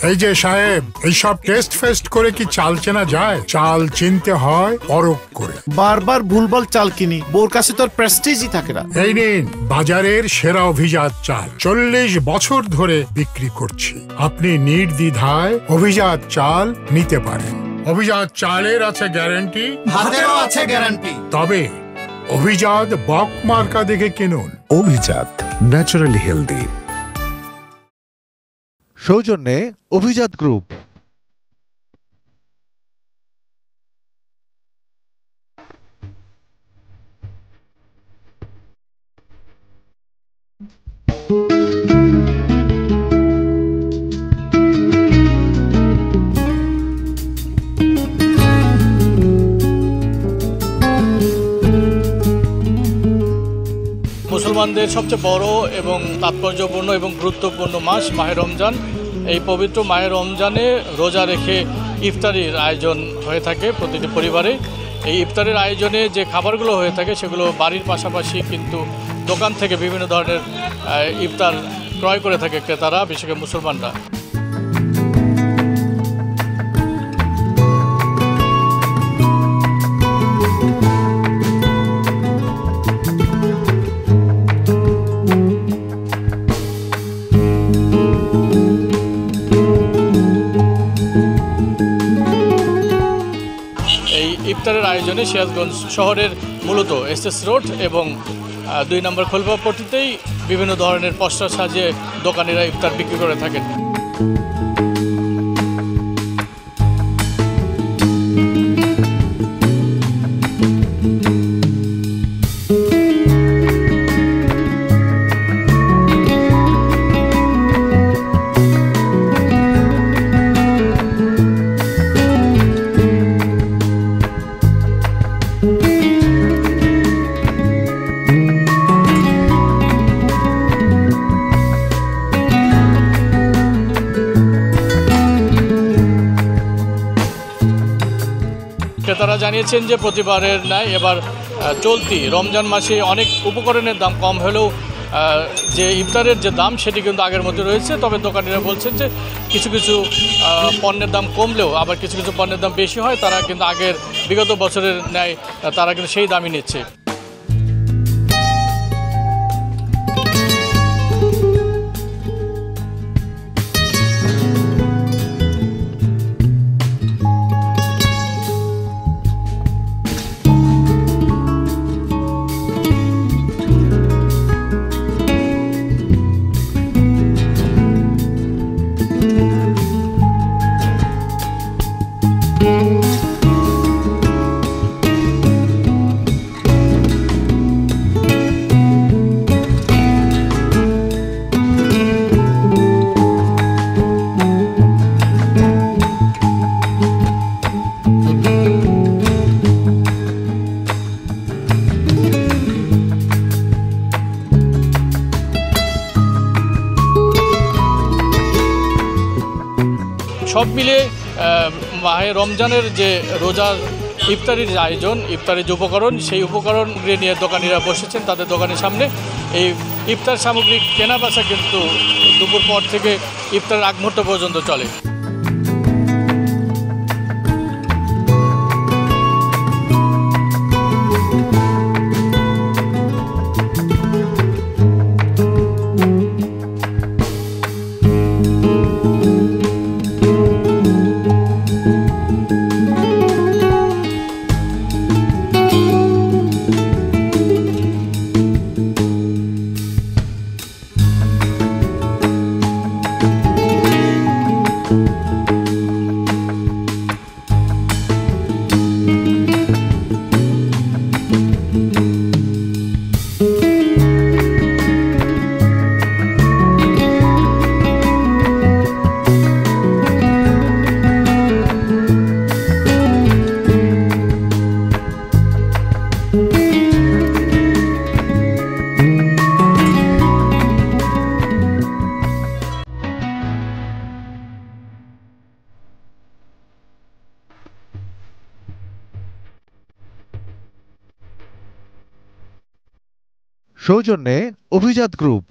এই যে সাহেব, এইসব টেস্ট ফেস্ট করে কি চাল চেনা যায়? চাল চিনতে হয় পরখ করে। বারবার ভুলভাল চাল কিনি, বোর কাছে তোর প্রেস্টিজই থাকে না। এই নিন বাজারের সেরা অভিজাত চাল, 40 বছর ধরে বিক্রি করছি। আপনি নির্দ্বিধায় অভিজাত চাল নিতে পারেন। অভিজাত চালের আছে গ্যারান্টি, ভাতেরও আছে গ্যারান্টি। তবে অভিজাত বক মার্কা দেখে কিনুন। অভিজাত, ন্যাচারালি হেলদি। সৌজন্যে অভিজাত গ্রুপ। মুসলমানদের সবচেয়ে বড় এবং তাৎপর্যপূর্ণ এবং গুরুত্বপূর্ণ মাস মাহে রমজান। এই পবিত্র মাহে রমজানে রোজা রেখে ইফতারির আয়োজন হয়ে থাকে প্রতিটি পরিবারে। এই ইফতারের আয়োজনে যে খাবারগুলো হয়ে থাকে সেগুলো বাড়ির পাশাপাশি কিন্তু দোকান থেকে বিভিন্ন ধরনের ইফতার ক্রয় করে থাকে ক্রেতারা, বিশেষ করে মুসলমানরা। ইফতারের আয়োজনে সিরাজগঞ্জ শহরের মূলত এসএস রোড এবং 2 নম্বর খলিফাপট্টিতেই বিভিন্ন ধরনের পসরা সাজিয়ে দোকানিরা ইফতার বিক্রি করে থাকেন। ক্রেতারা জানিয়েছেন যে প্রতিবারের ন্যায় এবার চলতি রমজান মাসে অনেক উপকরণের দাম কম হলেও যে ইফতারের যে দাম সেটি কিন্তু আগের মধ্যে রয়েছে। তবে দোকানিরা বলছেন যে কিছু কিছু পণ্যের দাম কমলেও আবার কিছু কিছু পণ্যের দাম বেশি হয়, তারা কিন্তু আগের বিগত বছরের ন্যায় তারা কিন্তু সেই দামই নিচ্ছে। সব মিলে মাহে রমজানের যে রোজার ইফতারির আয়োজন, ইফতারির যে উপকরণ, সেই উপকরণ নিয়ে দোকানিরা বসেছেন তাদের দোকানের সামনে। এই ইফতার সামগ্রী কেনা বেচা কিন্তু দুপুর পর থেকে ইফতারের আগ মুহূর্ত পর্যন্ত চলে। সৌজন্যে অভিজাত গ্রুপ।